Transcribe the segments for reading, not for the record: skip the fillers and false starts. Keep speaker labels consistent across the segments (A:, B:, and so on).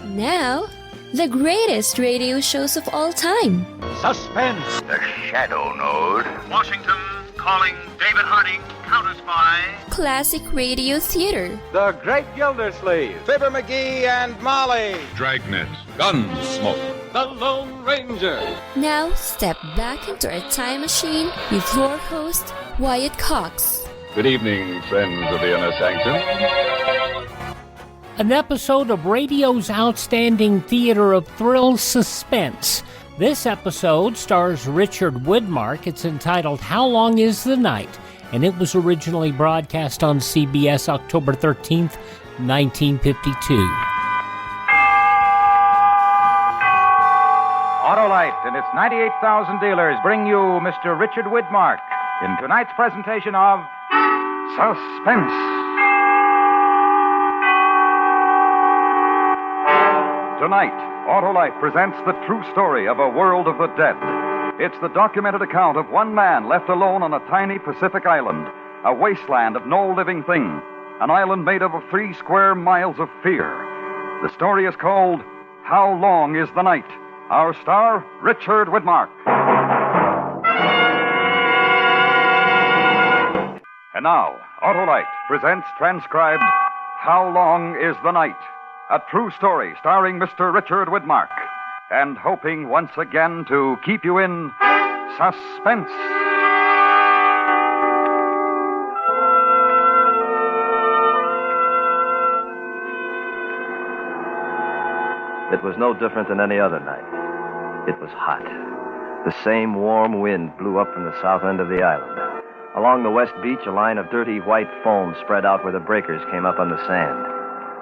A: Now, the greatest radio shows of all time.
B: Suspense.
C: The Shadow Node.
D: Washington calling David Harding, counter-spy.
A: Classic radio theater.
B: The Great Gildersleeve. Fibber McGee and Molly.
E: Dragnet. Gunsmoke.
B: The Lone Ranger.
A: Now, step back into a time machine with your host, Wyatt Cox.
E: Good evening, friends of the Inner Sanctum.
F: An episode of radio's outstanding theater of thrills, Suspense. This episode stars Richard Widmark. It's entitled How Long Is the Night? And it was originally broadcast on CBS October 13th, 1952.
G: Autolite and its 98,000 dealers bring you Mr. Richard Widmark in tonight's presentation of Suspense. Tonight, Autolite presents the true story of a world of the dead. It's the documented account of one man left alone on a tiny Pacific island, a wasteland of no living thing, an island made up of 3 square miles of fear. The story is called How Long Is the Night? Our star, Richard Widmark. And now, Autolite presents transcribed How Long Is the Night? A true story starring Mr. Richard Widmark, and hoping once again to keep you in suspense.
H: It was no different than any other night. It was hot. The same warm wind blew up from the south end of the island. Along the west beach, a line of dirty white foam spread out where the breakers came up on the sand.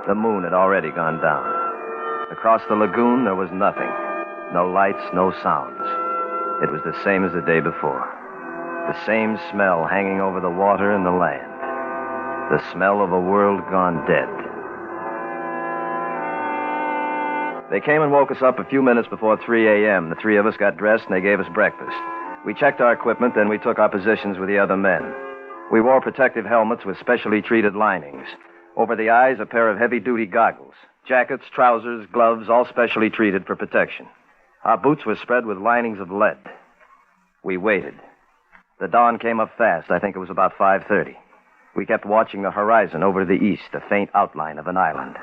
H: The moon had already gone down. Across the lagoon, there was nothing. No lights, no sounds. It was the same as the day before. The same smell hanging over the water and the land. The smell of a world gone dead. They came and woke us up a few minutes before 3 a.m. The 3 of us got dressed, and they gave us breakfast. We checked our equipment, then we took our positions with the other men. We wore protective helmets with specially treated linings. Over the eyes, a pair of heavy-duty goggles. Jackets, trousers, gloves, all specially treated for protection. Our boots were spread with linings of lead. We waited. The dawn came up fast. I think it was about 5:30. We kept watching the horizon over to the east, a faint outline of an island.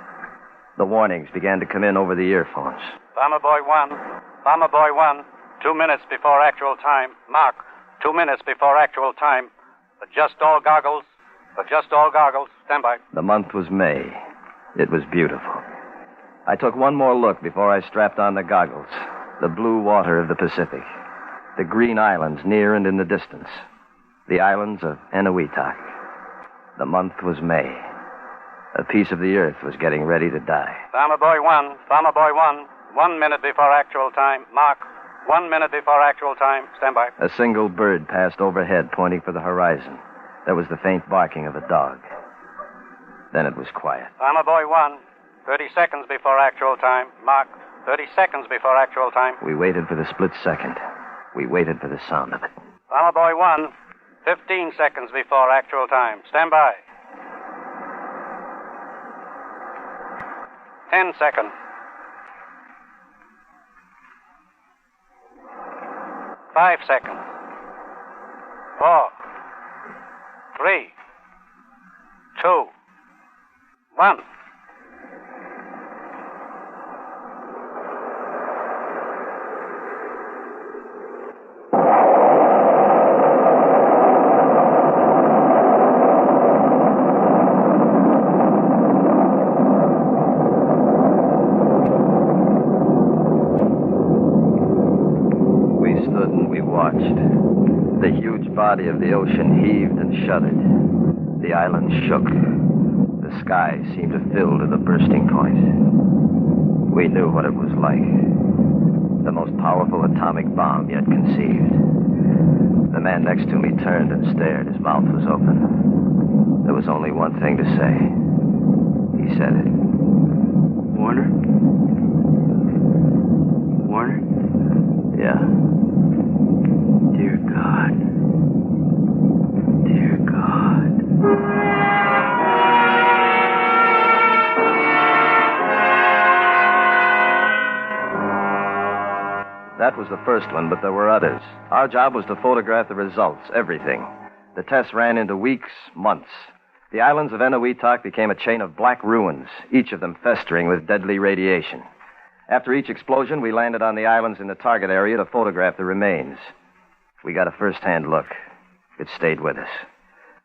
H: The warnings began to come in over the earphones.
I: Bomber Boy 1, 2 minutes before actual time. Mark, 2 minutes before actual time. Adjust all goggles. Stand by.
H: The month was May. It was beautiful. I took one more look before I strapped on the goggles. The blue water of the Pacific. The green islands near and in the distance. The islands of Enewetak. The month was May. A piece of the earth was getting ready to die.
I: Bomber Boy 1, 1 minute before actual time. Mark, 1 minute before actual time. Stand by.
H: A single bird passed overhead, pointing for the horizon. There was the faint barking of a dog. Then it was quiet.
I: Bomber Boy 1, 30 seconds before actual time. Mark, 30 seconds before actual time.
H: We waited for the split second. We waited for the sound of it.
I: Bomber Boy 1, 15 seconds before actual time. Stand by. 10 seconds. 5 seconds. 4, 3, 2, 1.
H: We stood and we watched. The huge body of the ocean heaved and shuddered. The island shook. The sky seemed to fill to the bursting point. We knew what it was like. The most powerful atomic bomb yet conceived. The man next to me turned and stared. His mouth was open. There was only one thing to say. He said it.
J: Warner? Warner?
H: Yeah.
J: Dear God. Dear God.
H: That was the first one, but there were others. Our job was to photograph the results, everything. The tests ran into weeks, months. The islands of Eniwetok became a chain of black ruins, each of them festering with deadly radiation. After each explosion, we landed on the islands in the target area to photograph the remains. We got a first-hand look. It stayed with us.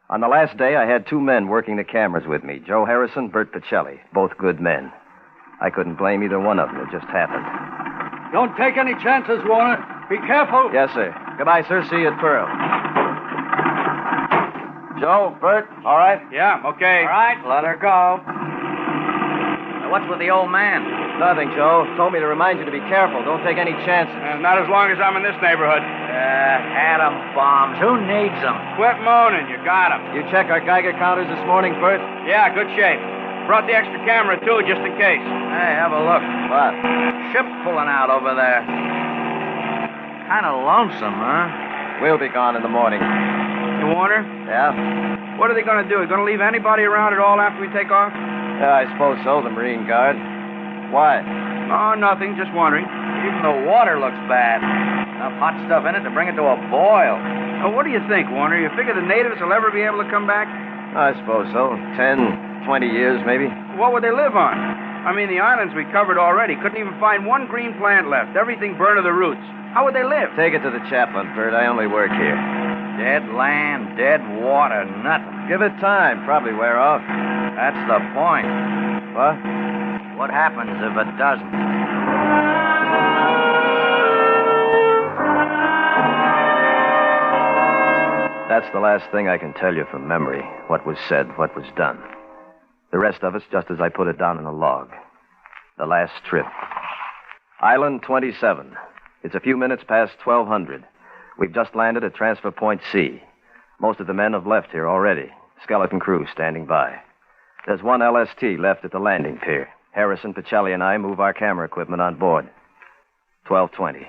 H: On the last day, I had 2 men working the cameras with me, Joe Harrison, Bert Pacelli, both good men. I couldn't blame either one of them. It just happened.
C: Don't take any chances, Warner. Be careful.
H: Yes, sir. Goodbye, sir. See you at Pearl. Joe, Bert, all right?
C: Yeah, okay.
K: All right, let her go. Now, what's with the old man?
H: Nothing, Joe. Told me to remind you to be careful. Don't take any chances.
C: Not as long as I'm in this neighborhood.
K: Atom bombs. Who needs them?
C: Quit moaning. You got them.
H: You check our Geiger counters this morning, Bert?
C: Yeah, good shape. Brought the extra camera, too, just in case.
K: Hey, have a look.
H: What?
K: Ship pulling out over there. Kind of lonesome, huh?
H: We'll be gone in the morning.
C: You, Warner?
H: Yeah?
C: What are they going to do? Going to leave anybody around at all after we take off?
H: Yeah, I suppose so, the Marine Guard. Why?
C: Oh, nothing. Just wondering.
K: Even the water looks bad. Enough hot stuff in it to bring it to a boil.
C: Oh, what do you think, Warner? You figure the natives will ever be able to come back?
H: I suppose so. 10, 20 years, maybe.
C: What would they live on? I mean, the islands we covered already. Couldn't even find one green plant left. Everything burned to the roots. How would they live?
H: Take it to the chaplain, Bert. I only work here.
K: Dead land, dead water, nothing.
H: Give it time. Probably wear off.
K: That's the point.
H: What?
K: What happens if it doesn't?
H: That's the last thing I can tell you from memory. What was said, what was done. The rest of it's just as I put it down in a log. The last trip. Island 27. It's a few minutes past 1200. We've just landed at Transfer Point C. Most of the men have left here already. Skeleton crew standing by. There's one LST left at the landing pier. Harrison, Pacelli, and I move our camera equipment on board. 12:20.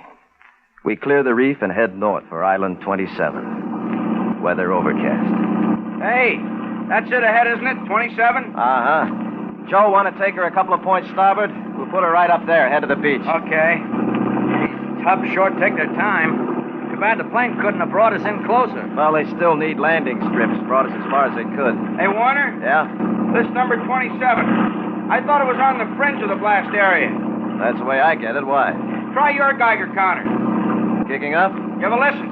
H: We clear the reef and head north for Island 27. Weather overcast.
C: Hey, that's it ahead, isn't it? 27?
H: Uh-huh. Joe, want to take her a couple of points starboard? We'll put her right up there, head of the beach.
K: Okay. These tubs sure take their time. Too bad the plane couldn't have brought us in closer.
H: Well, they still need landing strips. Brought us as far as they could.
C: Hey, Warner?
H: Yeah?
C: This number 27. I thought it was on the fringe of the blast area.
H: That's the way I get it. Why?
C: Try your Geiger counter.
H: Kicking up?
C: Give a listen.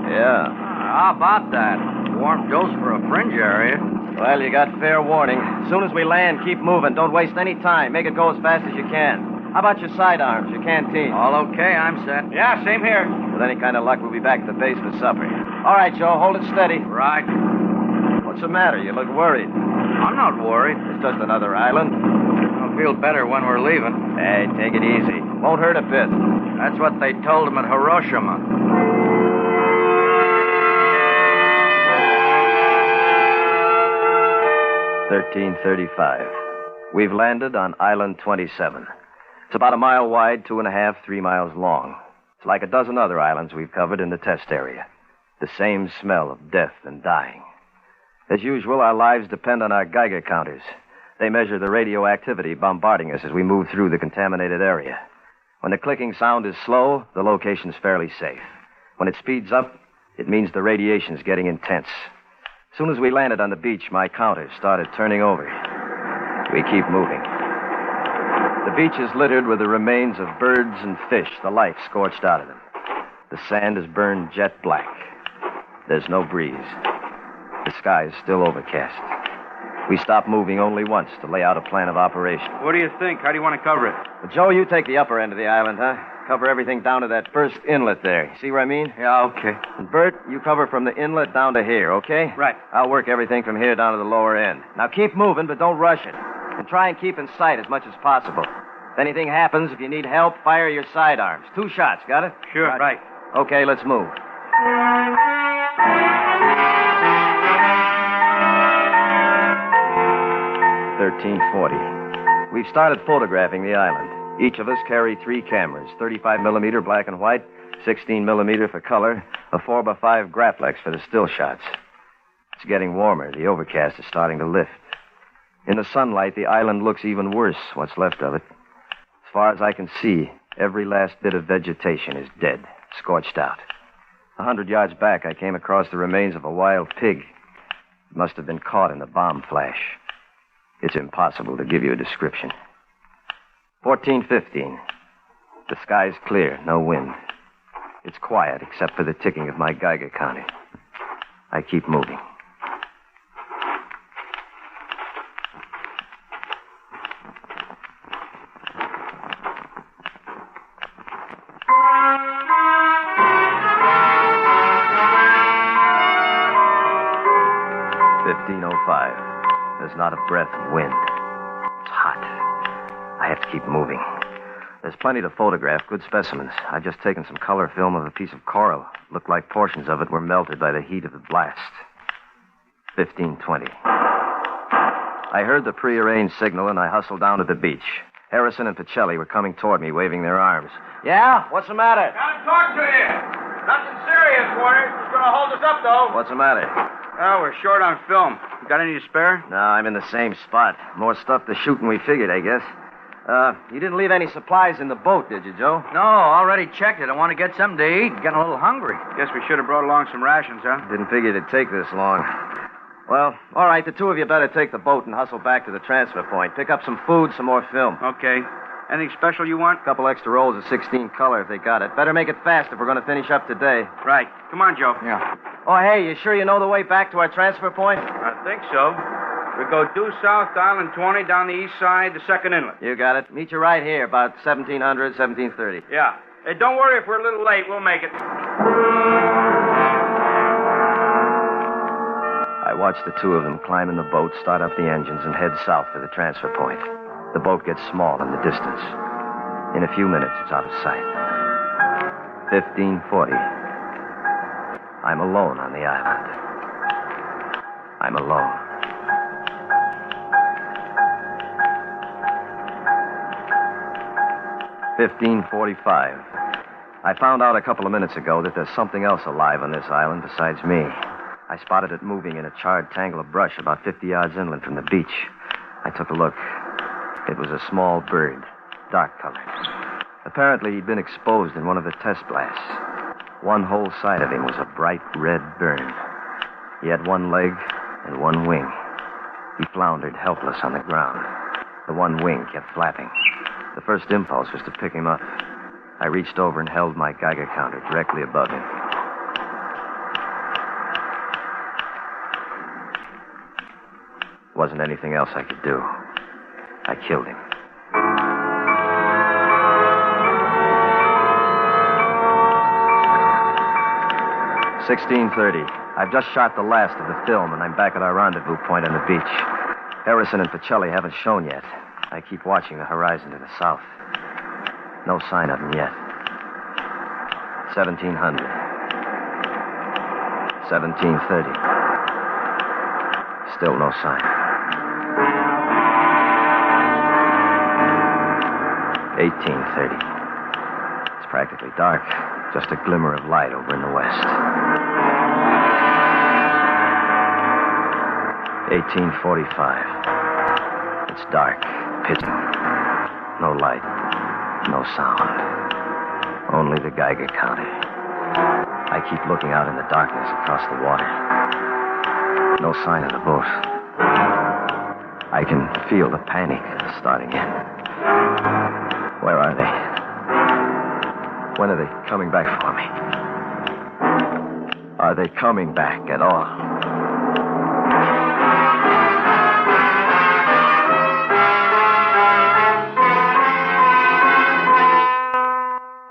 H: Yeah.
K: How about that? Warm dose for a fringe area.
H: Well, you got fair warning. As soon as we land, keep moving. Don't waste any time. Make it go as fast as you can. How about your sidearms, your canteen?
K: All okay, I'm set.
C: Yeah, same here.
H: With any kind of luck, we'll be back at the base for supper. All right, Joe, hold it steady.
K: Right.
H: What's the matter? You look worried.
K: I'm not worried.
H: It's just another island.
K: I'll feel better when we're leaving.
H: Hey, take it easy. Won't hurt a bit.
K: That's what they told him at Hiroshima.
H: $13:35. We've landed on Island 27. It's about a mile wide, 2.5, 3 miles long. It's like a dozen other islands we've covered in the test area. The same smell of death and dying. As usual, our lives depend on our Geiger counters. They measure the radioactivity bombarding us as we move through the contaminated area. When the clicking sound is slow, the location's fairly safe. When it speeds up, it means the radiation's getting intense. As soon as we landed on the beach, my counters started turning over. We keep moving. The beach is littered with the remains of birds and fish, the life scorched out of them. The sand is burned jet black. There's no breeze. The sky is still overcast. We stop moving only once to lay out a plan of operation.
C: What do you think? How do you want to cover it?
H: Well, Joe, you take the upper end of the island, huh? Cover everything down to that first inlet there. See what I mean?
C: Yeah, okay.
H: And Bert, you cover from the inlet down to here, okay?
C: Right.
H: I'll work everything from here down to the lower end. Now keep moving, but don't rush it. And try and keep in sight as much as possible. If anything happens, if you need help, fire your sidearms. 2 shots, got it?
C: Sure, right.
H: Okay, let's move. $13:40. We've started photographing the island. Each of us carry 3 cameras, 35mm black and white, 16mm for color, a 4x5 Graflex for the still shots. It's getting warmer. The overcast is starting to lift. In the sunlight, the island looks even worse, what's left of it. As far as I can see, every last bit of vegetation is dead, scorched out. 100 yards back, I came across the remains of a wild pig. It must have been caught in the bomb flash. It's impossible to give you a description. 14:15. The sky's clear, no wind. It's quiet except for the ticking of my Geiger counter. I keep moving. There's not a breath of wind. It's hot. I have to keep moving. There's plenty to photograph, good specimens. I've just taken some color film of a piece of coral. Looked like portions of it were melted by the heat of the blast. 15:20. I heard the prearranged signal, and I hustled down to the beach. Harrison and Pacelli were coming toward me, waving their arms. Yeah? What's the matter?
C: Gotta talk to you. Nothing serious, Warner. It's gonna hold us up, though.
H: What's the matter?
C: Oh, we're short on film. You got any to spare?
H: No, I'm in the same spot. More stuff to shoot than we figured, I guess. You didn't leave any supplies in the boat, did you, Joe?
K: No, already checked it. I want to get something to eat. Getting a little hungry.
C: Guess we should have brought along some rations, huh?
H: Didn't figure it'd take this long. Well, all right, the two of you better take the boat and hustle back to the transfer point. Pick up some food, some more film.
C: Okay. Anything special you want?
H: A couple extra rolls of 16 color if they got it. Better make it fast if we're going to finish up today.
C: Right. Come on, Joe.
K: Yeah.
H: Oh, hey, you sure you know the way back to our transfer point?
C: I think so. We go due south to Island 20, down the east side, the second inlet.
H: You got it. Meet you right here, about 1700, 1730.
C: Yeah. Hey, don't worry if we're a little late. We'll make it.
H: I watched the two of them climb in the boat, start up the engines, and head south for the transfer point. The boat gets small in the distance. In a few minutes, it's out of sight. 15:40. I'm alone on the island. I'm alone. $15:45. I found out a couple of minutes ago that there's something else alive on this island besides me. I spotted it moving in a charred tangle of brush about 50 yards inland from the beach. I took a look. It was a small bird, dark colored. Apparently, he'd been exposed in one of the test blasts. One whole side of him was a bright red burn. He had one leg and one wing. He floundered helpless on the ground. The one wing kept flapping. The first impulse was to pick him up. I reached over and held my Geiger counter directly above him. Wasn't anything else I could do. I killed him. $16:30. I've just shot the last of the film, and I'm back at our rendezvous point on the beach. Harrison and Pacelli haven't shown yet. I keep watching the horizon to the south. No sign of them yet. 1700. 17:30. Still no sign. 18:30. It's practically dark. Just a glimmer of light over in the west. 18:45. It's dark, pitching. No light, no sound. Only the Geiger counter. I keep looking out in the darkness across the water. No sign of the boat. I can feel the panic starting in. Where are they? When are they coming back for me? Are they coming back at all?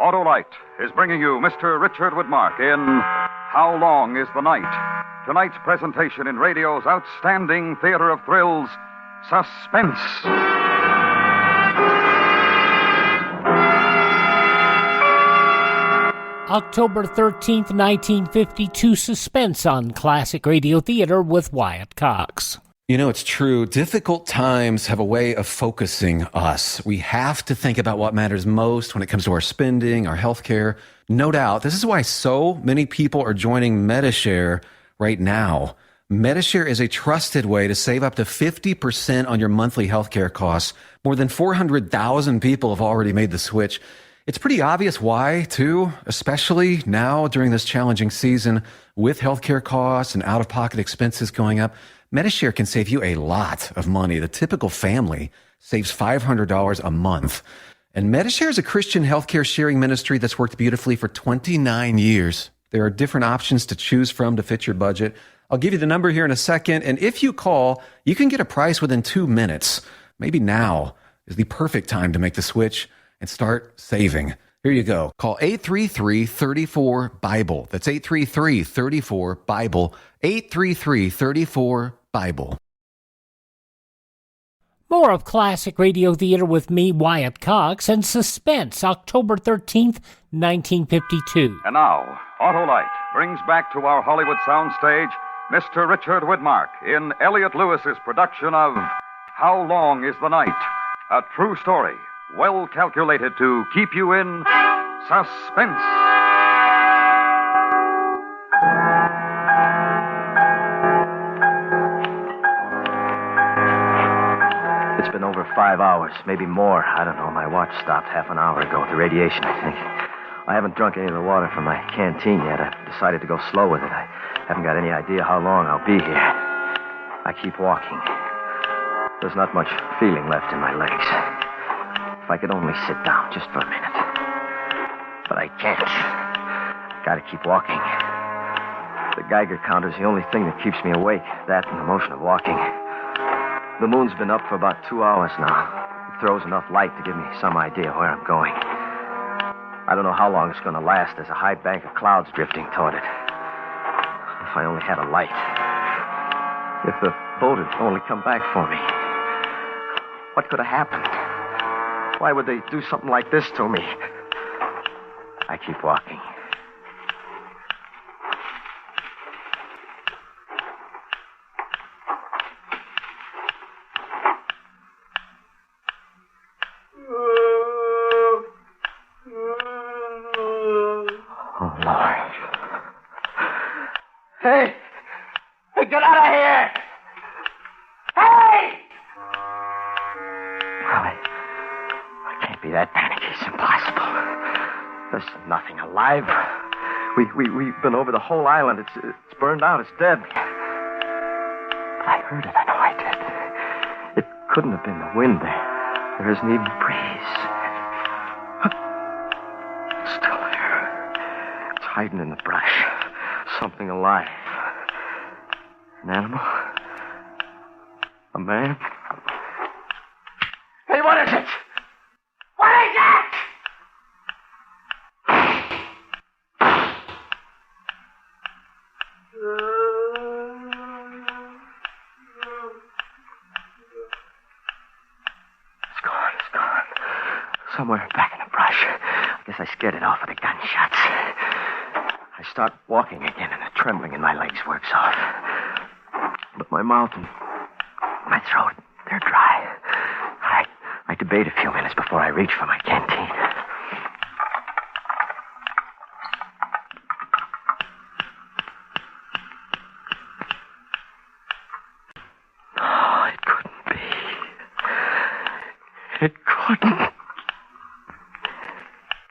G: Autolite is bringing you Mr. Richard Widmark in How Long is the Night? Tonight's presentation in radio's outstanding theater of thrills, Suspense.
F: October 13th, 1952, Suspense on Classic Radio Theater with Wyatt Cox.
L: You know, it's true. Difficult times have a way of focusing us. We have to think about what matters most when it comes to our spending, our health care. No doubt. This is why so many people are joining MediShare right now. Medishare is a trusted way to save up to 50% on your monthly healthcare costs. More than 400,000 people have already made the switch. It's pretty obvious why, too, especially now during this challenging season with healthcare costs and out-of-pocket expenses going up. Medishare can save you a lot of money. The typical family saves $500 a month. And Medishare is a Christian healthcare sharing ministry that's worked beautifully for 29 years. There are different options to choose from to fit your budget. I'll give you the number here in a second, and if you call, you can get a price within 2 minutes. Maybe now is the perfect time to make the switch and start saving. Here you go. Call 833-34-BIBLE. That's 833-34-BIBLE. 833-34-BIBLE.
F: More of Classic Radio Theater with me, Wyatt Cox, and Suspense, October 13th, 1952.
G: And now, Autolite brings back to our Hollywood soundstage Mr. Richard Widmark in Elliot Lewis's production of How Long is the Night? A true story, well calculated to keep you in suspense.
H: It's been over 5 hours, maybe more. I don't know. My watch stopped half an hour ago with the radiation, I think. I haven't drunk any of the water from my canteen yet. I've decided to go slow with it. I haven't got any idea how long I'll be here. I keep walking. There's not much feeling left in my legs. If I could only sit down just for a minute. But I can't. Gotta keep walking. The Geiger counter's the only thing that keeps me awake. That and the motion of walking. The moon's been up for about 2 hours now. It throws enough light to give me some idea where I'm going. I don't know how long it's going to last. There's a high bank of clouds drifting toward it. If I only had a light. If the boat had only come back for me. What could have happened? Why would they do something like this to me? I keep walking. Oh, Lord. Hey! Hey, get out of here! Hey! Well, I can't be that panicky. It's impossible. There's nothing alive. We've been over the whole island. It's burned out. It's dead. But I heard it. I know I did. It couldn't have been the wind. There isn't even a breeze. It's still there. It's hiding in the brush. Something alive. An animal? A man? Hey, what is it? What is it? It's gone. Somewhere back in the brush. I guess I scared it off with the gunshots. I start walking again, and the trembling in my legs works off. But my mouth and my throat, they're dry. I debate a few minutes before I reach for my canteen. Oh, it couldn't be. It couldn't.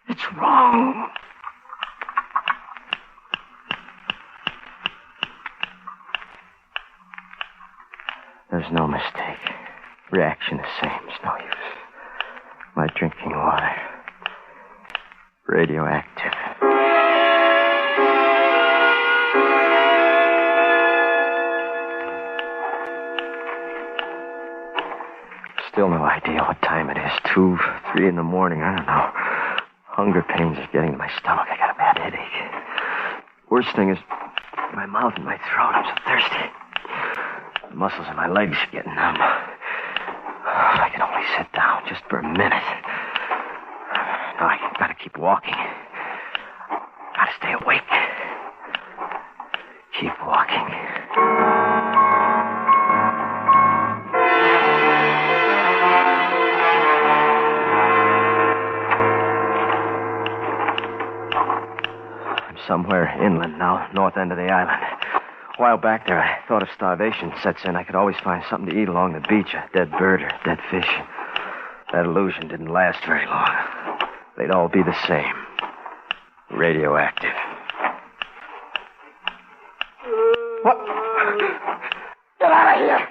H: It's wrong. There's no mistake. Reaction the same. It's no use. My drinking water. Radioactive. Still no idea what time it is. 2, 3 in the morning. I don't know. Hunger pains are getting to my stomach. I got a bad headache. Worst thing is my mouth and my throat. I'm so thirsty. The muscles in my legs are getting numb. If I could only sit down just for a minute. No, I gotta keep walking. Gotta stay awake. Keep walking. I'm somewhere inland now, north end of the island. A while back there, I thought if starvation sets in, I could always find something to eat along the beach, a dead bird or dead fish. That illusion didn't last very long. They'd all be the same. Radioactive. What? Get out of here!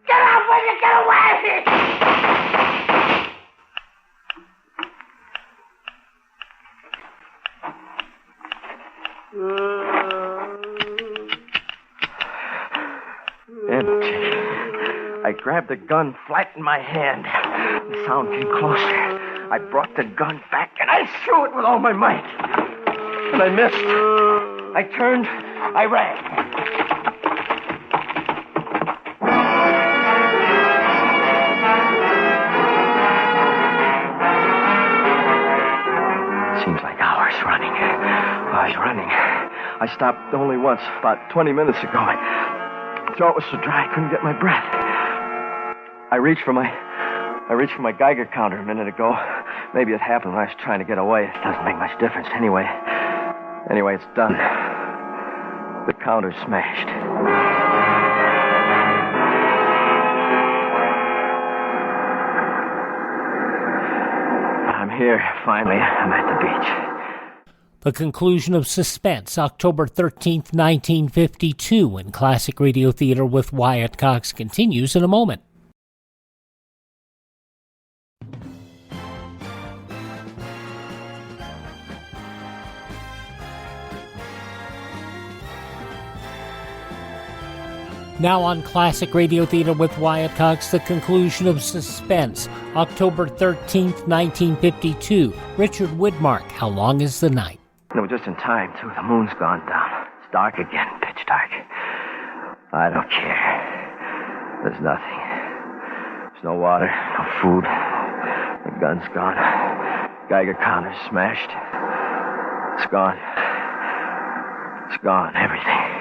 H: Get out when you get away! Empty. I grabbed the gun flat in my hand. The sound came closer. I brought the gun back and I threw it with all my might. And I missed. I turned. I ran. Seems like hours running. I was running. I stopped only once, about 20 minutes ago. My throat was so dry I couldn't get my breath. I reached for my Geiger counter a minute ago. Maybe it happened when I was trying to get away. It doesn't make much difference anyway. Anyway, it's done. The counter's smashed. I'm here, finally. I'm at the beach.
F: The conclusion of Suspense, October 13th, 1952, in Classic Radio Theater with Wyatt Cox continues in a moment. Now on Classic Radio Theater with Wyatt Cox, the conclusion of Suspense, October 13th, 1952. Richard Widmark, How Long is the Night?
H: No, just in time, too. The moon's gone down. It's dark again, pitch dark. I don't care. There's nothing. There's no water, no food. The gun's gone. Geiger counter's smashed. It's gone. It's gone, everything.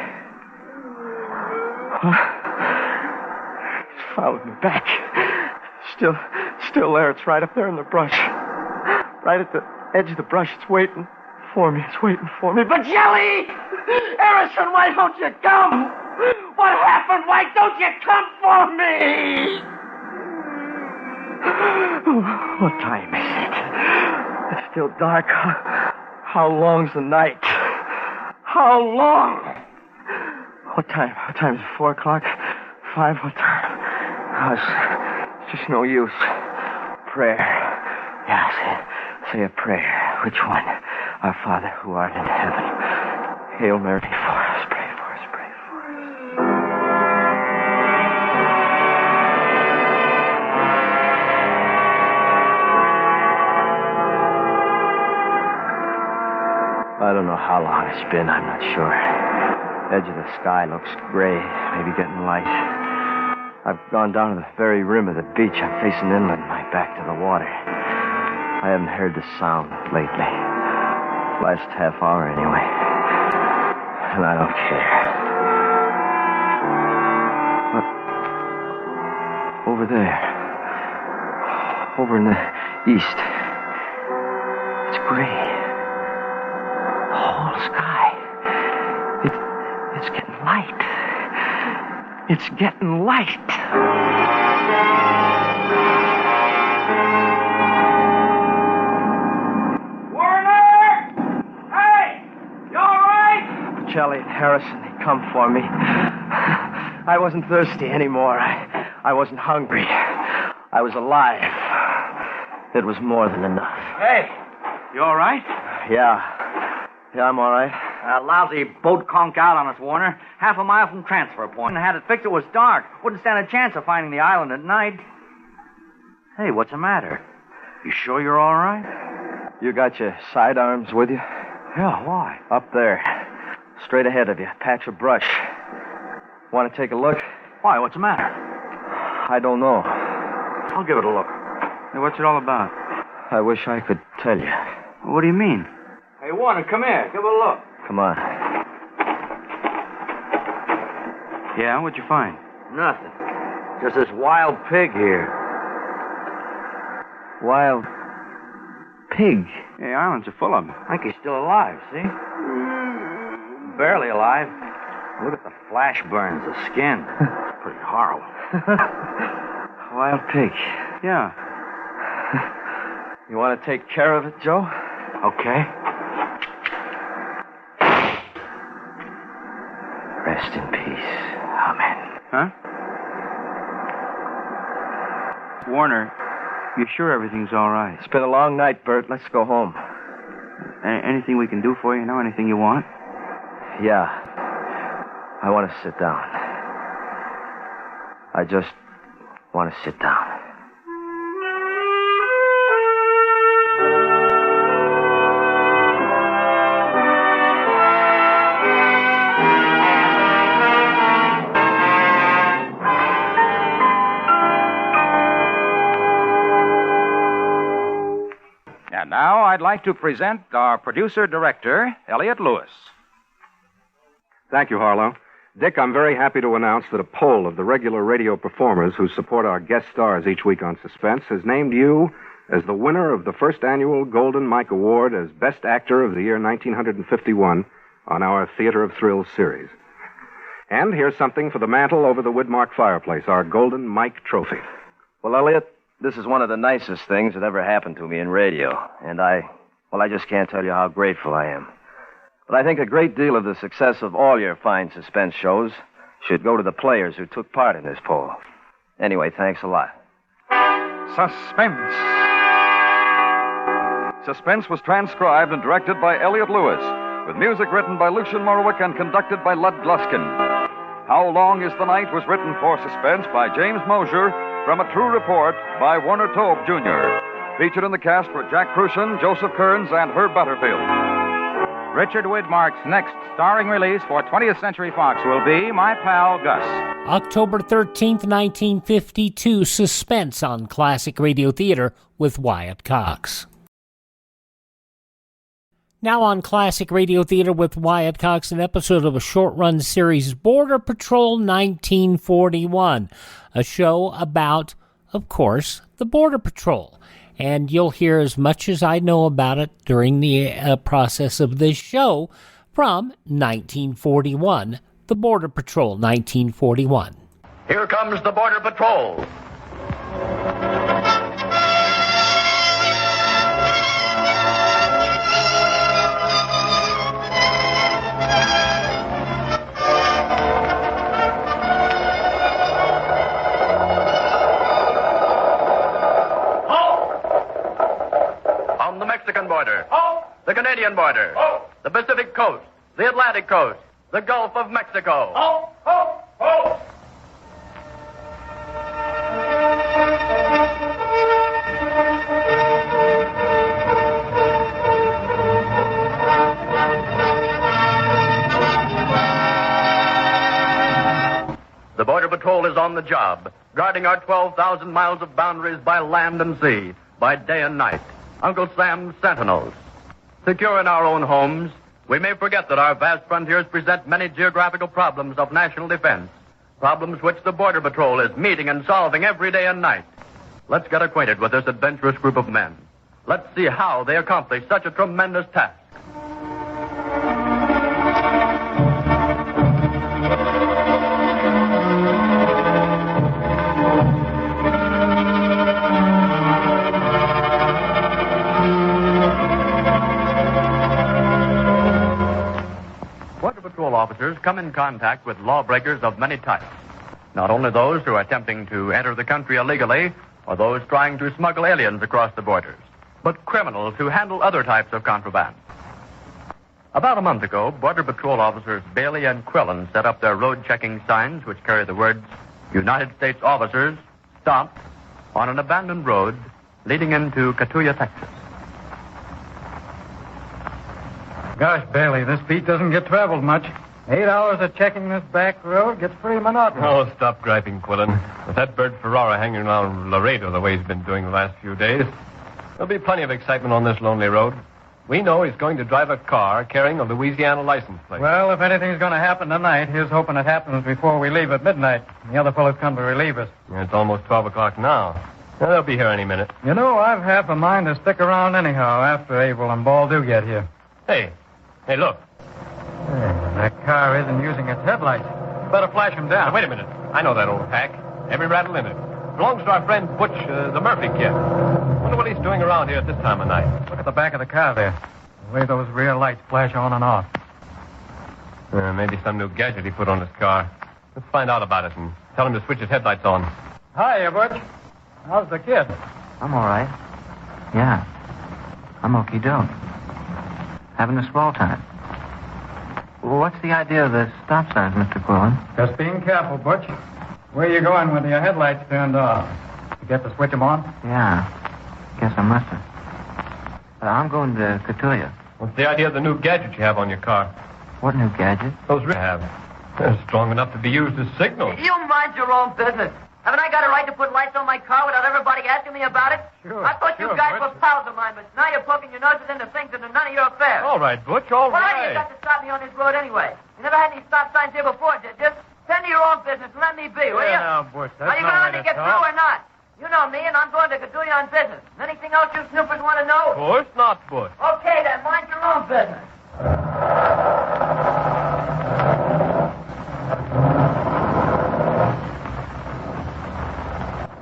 H: It's followed me back. Still there. It's right up there in the brush. Right at the edge of the brush. It's waiting for me. It's waiting for me. But Jelly! Harrison, why don't you come? What happened? Why don't you come for me? What time is it? It's still dark. How long's the night? How long? What time? What time is it? 4 o'clock? 5? What time? Oh, it's just no use. Prayer. Yeah, say a prayer. Which one? Our Father who art in heaven. Hail Mary, pray for us, pray for us, pray for us. I don't know how long it's been, I'm not sure. Edge of the sky looks gray, maybe getting light. I've gone down to the very rim of the beach. I'm facing inland, my back to the water. I haven't heard the sound lately. Last half hour, anyway. And I don't care. But over there, over in the east, it's gray. The whole sky. It's getting light. It's getting light.
K: Warner! Hey! You all right?
H: Jelly and Harrison, they come for me. I wasn't thirsty anymore. I wasn't hungry. I was alive. It was more than enough.
K: Hey! You all right?
H: Yeah, I'm all right.
K: A lousy boat conked out on us, Warner. Half a mile from transfer point. And had it fixed, it was dark. Wouldn't stand a chance of finding the island at night. Hey, what's the matter? You sure you're all right?
H: You got your sidearms with you?
K: Yeah, why?
H: Up there. Straight ahead of you. Patch of brush. Want to take a look?
K: Why, what's the matter?
H: I don't know.
K: I'll give it a look. Hey, what's it all about?
H: I wish I could tell you.
K: What do you mean? Hey, Warner, come here. Give it a look.
H: Come on.
K: Yeah, what'd you find? Nothing. Just this wild pig here.
H: Wild pig?
K: Hey, islands are full of them. I think he's still alive, see? Barely alive. Look at the flash burns, the skin. It's pretty horrible.
H: Wild pig.
K: Yeah.
H: You want to take care of it, Joe?
K: Okay.
H: Rest in peace. Amen.
K: Huh? Warner, you sure everything's all right?
H: It's been a long night, Bert. Let's go home.
K: Anything we can do for you now? Anything you want?
H: Yeah. I want to sit down. I just want to sit down.
B: And now I'd like to present our producer-director, Elliot Lewis.
M: Thank you, Harlow. Dick, I'm very happy to announce that a poll of the regular radio performers who support our guest stars each week on Suspense has named you as the winner of the first annual Golden Mike Award as Best Actor of the year 1951 on our Theater of Thrills series. And here's something for the mantel over the Widmark fireplace, our Golden Mike Trophy.
H: Well, Elliot, this is one of the nicest things that ever happened to me in radio. And I just can't tell you how grateful I am. But I think a great deal of the success of all your fine suspense shows should go to the players who took part in this poll. Anyway, thanks a lot.
G: Suspense. Suspense was transcribed and directed by Elliot Lewis, with music written by Lucian Morowick and conducted by Lud Gluskin. How Long is the Night was written for Suspense by James Mosier from A True Report by Warner Tobe, Jr. Featured in the cast were Jack Crucian, Joseph Kearns, and Herb Butterfield.
B: Richard Widmark's next starring release for 20th Century Fox will be My Pal Gus.
F: October 13th, 1952, Suspense on Classic Radio Theater with Wyatt Cox. Now on Classic Radio Theater with Wyatt Cox, an episode of a short-run series, Border Patrol 1941, a show about, of course, the Border Patrol. And you'll hear as much as I know about it during the process of this show from 1941, the Border Patrol 1941.
N: Here comes the Border Patrol. Border, the Canadian border, the Pacific coast, the Atlantic coast, the Gulf of Mexico. The Border Patrol is on the job, guarding our 12,000 miles of boundaries by land and sea, by day and night. Uncle Sam's sentinels. Secure in our own homes, we may forget that our vast frontiers present many geographical problems of national defense, problems which the Border Patrol is meeting and solving every day and night. Let's get acquainted with this adventurous group of men. Let's see how they accomplish such a tremendous task. Officers come in contact with lawbreakers of many types. Not only those who are attempting to enter the country illegally or those trying to smuggle aliens across the borders, but criminals who handle other types of contraband. About a month ago, Border Patrol officers Bailey and Quillen set up their road-checking signs which carry the words, United States officers, stop, on an abandoned road leading into Catuya, Texas.
O: Gosh, Bailey, this beat doesn't get traveled much. 8 hours of checking this back road gets pretty monotonous.
P: Oh, stop griping, Quillen. With that bird Ferrera hanging around Laredo the way he's been doing the last few days, there'll be plenty of excitement on this lonely road. We know he's going to drive a car carrying a Louisiana license plate.
O: Well, if anything's going to happen tonight, here's hoping it happens before we leave at midnight. The other fellows come to relieve us.
P: Yeah, it's almost 12 o'clock now. They'll be here any minute.
O: You know, I've half a mind to stick around anyhow after Abel and Ball do get here.
P: Hey, look.
O: There That car isn't using its headlights. Better flash him down.
P: Now, wait a minute. I know that old hack. Every rattle in it. Belongs to our friend Butch, the Murphy kid. Wonder what he's doing around here at this time of night.
O: Look at the back of the car there. The way those rear lights flash on and off.
P: Maybe some new gadget he put on his car. Let's find out about it and tell him to switch his headlights on.
O: Hiya, Butch. How's the kid?
J: I'm all right. Yeah. I'm okey-doke. Having a swell time. Well, what's the idea of the stop signs, Mr. Quillen?
O: Just being careful, Butch. Where you going with your headlights turned off? You get to switch them on?
J: Yeah. Guess I must have. I'm going to Katuya.
P: What's the idea of the new gadget you have on your car?
J: What new gadget?
P: Those have. They're strong enough to be used as signals.
Q: You mind your own business. Haven't I got a right to put lights on my car without everybody asking me about it?
O: Sure.
Q: I thought you guys were pals of mine, but now you're poking your noses into things that are none of your affair.
P: All right, Butch, all
Q: Why
P: right.
Q: you got to stop me on this road anyway? You never had any stop signs here before, did you? Tend to your own business and let me be, will you?
O: Now, Butch, that's
Q: Are you
O: no
Q: going to
O: way
Q: let me
O: to
Q: get
O: talk.
Q: through or not? You know me, and I'm going to Kaduya on business. Anything else you snoopers want to know?
P: Of course not, Butch.
Q: Okay, then, mind your own business.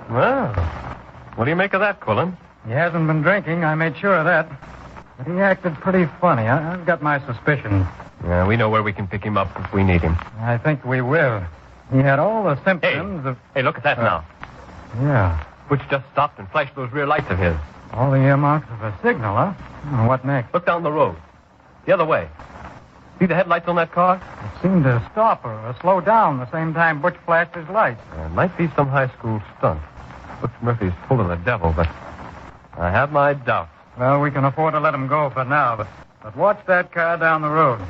P: Well, what do you make of that, Quillen?
O: He hasn't been drinking. I made sure of that. But he acted pretty funny. I've got my suspicions.
P: Yeah, we know where we can pick him up if we need him.
O: I think we will. He had all the symptoms of...
P: Hey, look at that now.
O: Yeah.
P: Butch just stopped and flashed those rear lights of his.
O: All the earmarks of a signal, huh? Oh, what next?
P: Look down the road. The other way. See the headlights on that car?
O: It seemed to stop or slow down the same time Butch flashed his lights.
P: It might be some high school stunt. Butch Murphy's full of the devil, but I have my doubts.
O: Well, we can afford to let him go for now, but watch that car down the road.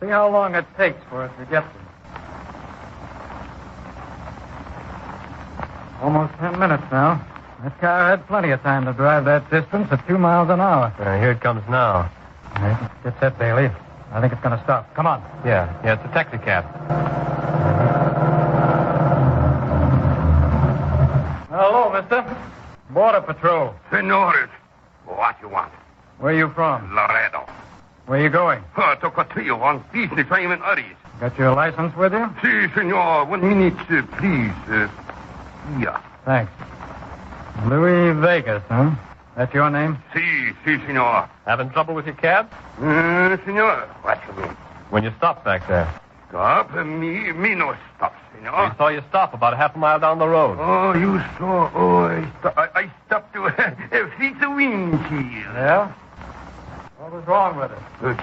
O: See how long it takes for us to get there. Almost 10 minutes now. That car had plenty of time to drive that distance at 2 miles an hour.
P: Here it comes now.
O: All right, get set, Bailey. I think it's going to stop. Come on.
P: Yeah, it's a taxi cab.
O: Hello, mister. Border Patrol.
R: Senores, what you want?
O: Where you from?
R: Laredo.
O: Where you going?
R: To Cotillo on business. I am in hurries.
O: Got your license with you?
R: Si, senor. 1 minute, please. Yeah.
O: Thanks. Louis Vegas, huh? That your name?
R: Si, senor.
P: Having trouble with your cab?
R: Senor. What you mean?
P: When you stopped back there.
R: Stop? Me no stop, senor.
P: We saw you stop about a half a mile down the road.
R: Oh, you saw? Oh, I stopped to fix the windshield.
O: Yeah? What was wrong with it?
R: This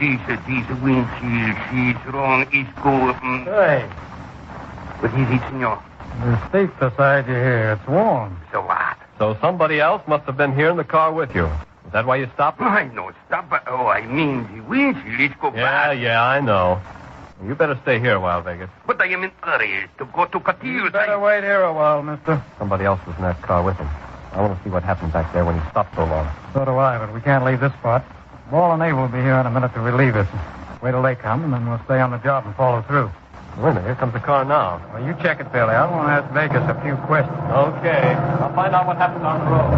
R: windshield. She's wrong. It's go...
O: Hey.
R: What is it, senor?
O: The seat beside you here. It's warm.
R: So what?
P: So somebody else must have been here in the car with you. Is that why you stopped?
R: I know stop, but... Oh, I mean the windshield. It's go back.
P: Yeah, I know. You better stay here a while, Vegas.
R: But I am in hurry to go to Cotillo.
O: You better wait here a while, mister.
P: Somebody else was in that car with him. I want to see what happened back there when he stopped so long.
O: So do I, but we can't leave this spot. Ball and Abe will be here in a minute to relieve us. Wait till they come, and then we'll stay on the job and follow through.
P: Wait a minute, here comes the car now.
O: Well, you check it, Billy. I want to ask Vegas a few questions.
P: Okay. I'll find out what happened on the road.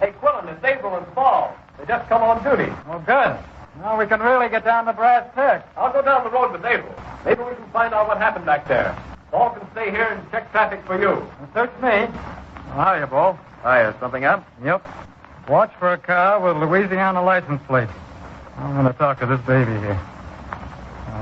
P: Hey, Quillen, it's April and Paul. They just come on duty.
O: Oh, good. Now we can really get down to brass tacks.
P: I'll go down the road with April. Maybe we can find out what happened back there. Paul can stay here and check traffic for you.
O: Search me. Oh, hiya, Ball.
H: Hiya, something up?
O: Yep. Watch for a car with Louisiana license plate. I'm going to talk to this baby here.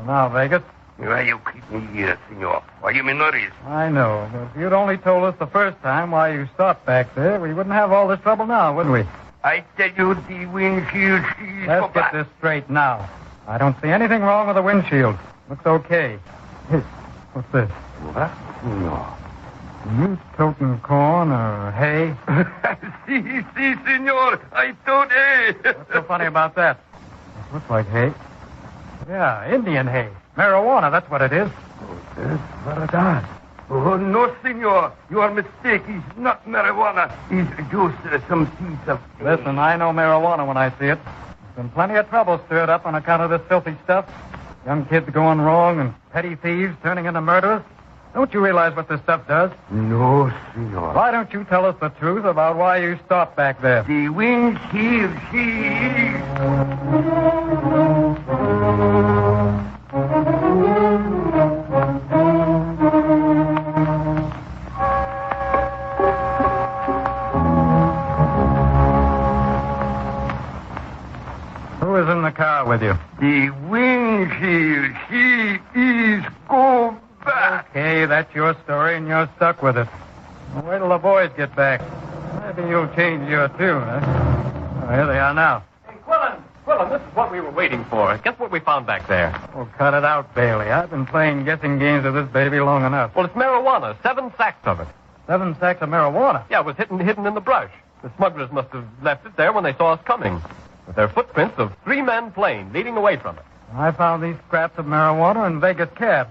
O: Now, Vegas.
R: Why you keep me here, senor? Why you in hurry?
O: I know, but if you'd only told us the first time why you stopped back there, we wouldn't have all this trouble now, would we?
R: I tell you, the windshield, she's
O: Let's get this straight now. I don't see anything wrong with the windshield. Looks okay. Hey, what's this?
R: What? No.
O: You toting corn or hay?
R: si, senor. I told hay.
O: What's so funny about that? It looks like hay. Yeah, Indian hay. Marijuana, that's what it is.
R: Verdad. Oh, no, senor. You are mistaken. It's not marijuana. It's just some piece of...
O: Listen, I know marijuana when I see it. There's been plenty of trouble stirred up on account of this filthy stuff. Young kids going wrong and petty thieves turning into murderers. Don't you realize what this stuff does?
R: No, senor.
O: Why don't you tell us the truth about why you stopped back there?
R: The windshield,
O: the car with you?
R: The windshield, he is go back.
O: Okay, that's your story, and you're stuck with it. Well, wait till the boys get back. Maybe you'll change your tune, huh? Oh, here they are now.
P: Hey, Quillen, this is what we were waiting for. Guess what we found back there?
O: Oh, cut it out, Bailey. I've been playing guessing games with this baby long enough.
P: Well, it's marijuana. 7 sacks of it.
O: 7 sacks of marijuana?
P: Yeah, it was hidden in the brush. The smugglers must have left it there when they saw us coming, with their footprints of 3 men plain leading away from it.
O: I found these scraps of marijuana in Vegas cab.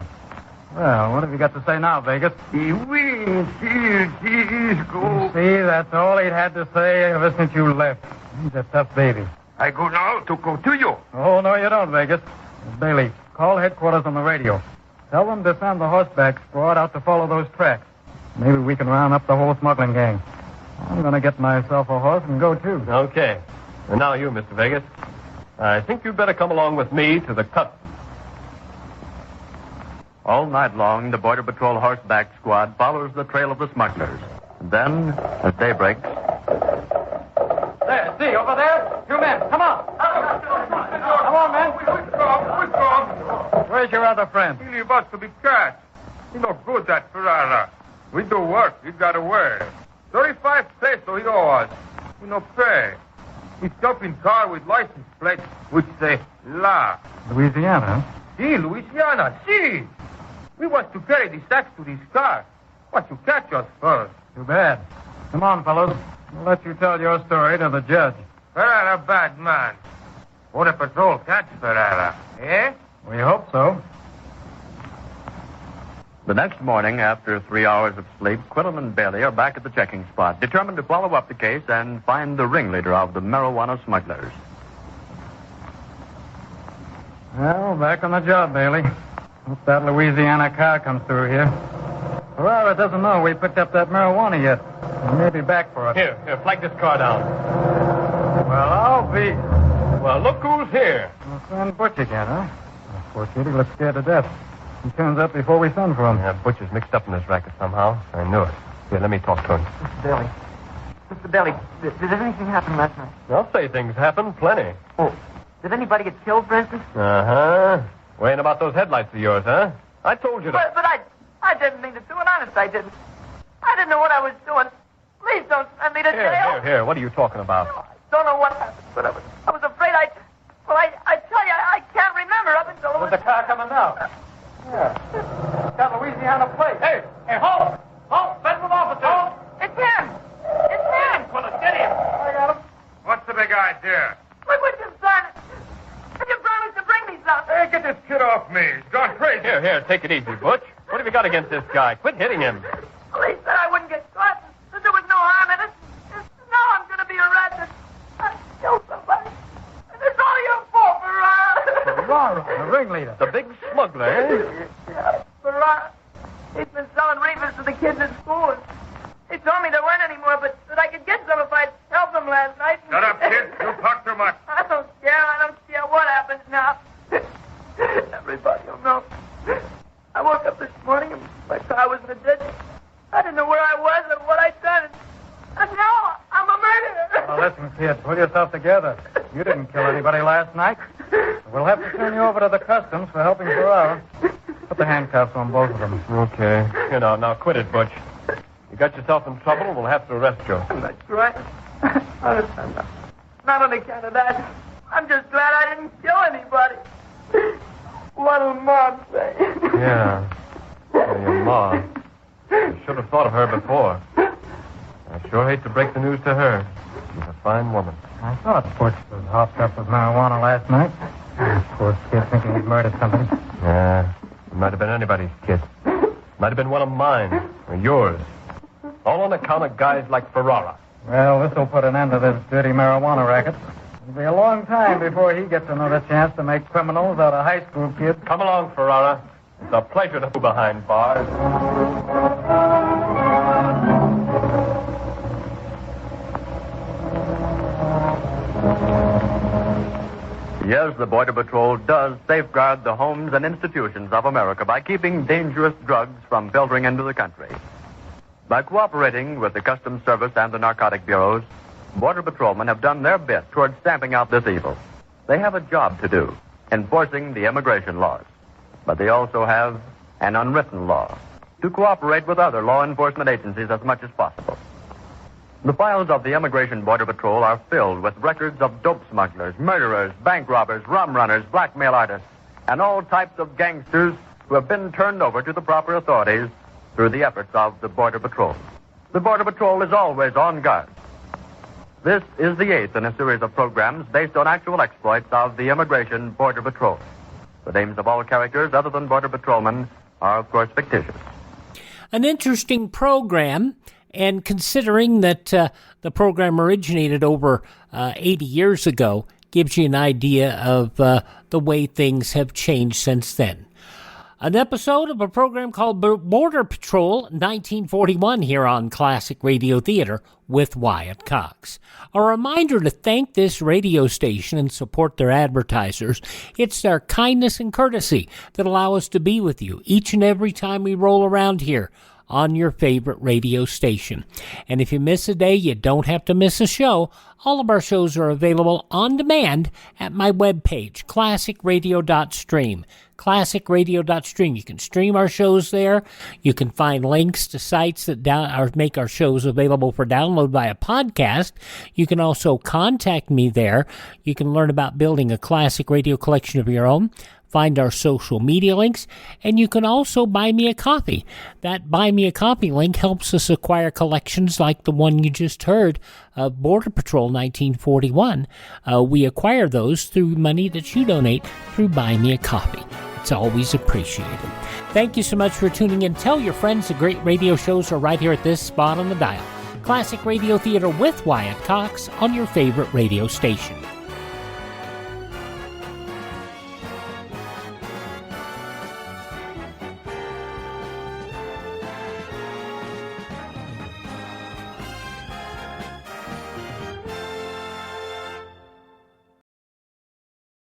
O: Well, what have you got to say now, Vegas?
R: The windshield, he is go.
O: See, that's all he'd had to say ever since you left. He's a tough baby.
R: I go now to go to you.
O: Oh, no, you don't, Vegas. Bailey, call headquarters on the radio. Tell them to send the horseback squad out to follow those tracks. Maybe we can round up the whole smuggling gang. I'm going to get myself a horse and go, too.
P: Okay. And now you, Mr. Vegas. I think you'd better come along with me to the cut.
N: All night long, the Border Patrol horseback squad follows the trail of the smugglers. Then, as day breaks...
O: There, see, over there? 2 men. Come on. Come on, men.
R: Withdraw.
O: Where's your other friend?
R: He leave us to be catch. He no good, that Ferrera. We do work. He got away. 35 pesos he owe us. We no pay. He stop in car with license plate which say La.
O: Louisiana, huh?
R: See, Louisiana, see. We was to carry the sacks to this car. But you catch us first.
O: Too bad. Come on, fellows. We'll let you tell your story to the judge.
R: Ferrera, bad man. Border Patrol catch Ferrera, eh?
O: We hope so.
N: The next morning, after 3 hours of sleep, Quillen and Bailey are back at the checking spot, determined to follow up the case and find the ringleader of the marijuana smugglers.
O: Well, back on the job, Bailey. Hope that Louisiana car comes through here. Ferrera doesn't know we picked up that marijuana yet. He may be back for us.
P: Here, flag this car down.
O: Well, I'll be...
P: Well, look who's here.
O: My friend Butch again, huh? Poor kid, he looks scared to death. He turns up before we send for him.
P: Yeah, Butch is mixed up in this racket somehow. I knew it. Here, let me talk to him.
Q: Mr. Bailey, did anything happen last night?
P: I'll say things happen plenty.
Q: Oh, did anybody get killed, for instance?
P: Uh-huh. Worrying about those headlights of yours, huh? I told you to...
Q: But I didn't mean to do it. Honest, I didn't. I didn't know what I was doing. Please don't send me to jail.
P: Here. What are you talking about?
Q: I don't know what happened, but I was afraid I tell you, I can't remember up until...
O: There's a car coming now. Yeah. It's got Louisiana plate. Hey, halt! Halt! Federal officer! Halt!
Q: It's him! It's him!
O: Well, get him! I got him.
R: What's the big idea?
Q: Look what you've done. And you promised to bring me something.
R: Hey, get this kid off me. He's gone crazy.
P: Here, take it easy, Butch. What have you got against this guy? Quit hitting him.
Q: Police said I wouldn't get caught, that there was no harm in it. Now I'm going to be arrested. I killed somebody. And it's all your fault, Ferrara.
O: Ferrara, the ringleader.
P: The big smuggler, eh?
Q: Yeah, Ferrara. He's been selling reefers to the kids at school. He told me there weren't any more, but that I could get some if I'd helped them last night.
R: Shut up, kid. You talk too much.
Q: I don't care what happens now. Everybody will know. I woke up this morning and my car was in the ditch. I didn't know where I was or what I'd done. And now I'm a murderer.
O: Now, listen, kid, pull yourself together. You didn't kill anybody last night. We'll have to turn you over to the customs for helping Ferrara. Put the handcuffs on both of them.
P: Okay. Now quit it, Butch. You got yourself in trouble, we'll have to arrest you.
Q: That's right. Not on account of that. I'm just glad I didn't kill anybody. What'll Mom say?
P: Yeah. Your mom. I should have thought of her before. I sure hate to break the news to her. She's a fine woman.
O: I thought Butch was hopped up with marijuana last night. Poor kid thinking he'd murdered somebody.
P: Yeah. It might have been anybody's kid. Might have been one of mine or yours. All on account of guys like Ferrara.
O: Well, this will put an end to this dirty marijuana racket. It'll be a long time before he gets another chance to make criminals out of high school kids.
P: Come along, Ferrara. It's a pleasure to be behind bars.
N: Yes, the Border Patrol does safeguard the homes and institutions of America by keeping dangerous drugs from filtering into the country. By cooperating with the Customs Service and the narcotic bureaus, Border Patrolmen have done their bit towards stamping out this evil. They have a job to do, enforcing the immigration laws. But they also have an unwritten law to cooperate with other law enforcement agencies as much as possible. The files of the Immigration Border Patrol are filled with records of dope smugglers, murderers, bank robbers, rum runners, blackmail artists, and all types of gangsters who have been turned over to the proper authorities through the efforts of the Border Patrol. The Border Patrol is always on guard. This is the 8th in a series of programs based on actual exploits of the Immigration Border Patrol. The names of all characters other than Border Patrolmen are, of course, fictitious.
F: An interesting program, and considering that the program originated over 80 years ago, gives you an idea of the way things have changed since then. An episode of a program called Border Patrol 1941 here on Classic Radio Theater with Wyatt Cox. A reminder to thank this radio station and support their advertisers. It's their kindness and courtesy that allow us to be with you each and every time we roll around here on your favorite radio station. And if you miss a day, you don't have to miss a show. All of our shows are available on demand at my webpage, classicradio.stream. Classicradio.stream. You can stream our shows there. You can find links to sites that make our shows available for download via podcast. You can also contact me there. You can learn about building a classic radio collection of your own. Find our social media links, and you can also buy me a copy. That buy me a copy link helps us acquire collections like the one you just heard of Border Patrol 1941. We acquire those through money that you donate through Buy Me a Copy. It's always appreciated. Thank you so much for tuning in. Tell your friends the great radio shows are right here at this spot on the dial. Classic Radio Theater with Wyatt Cox on your favorite radio station.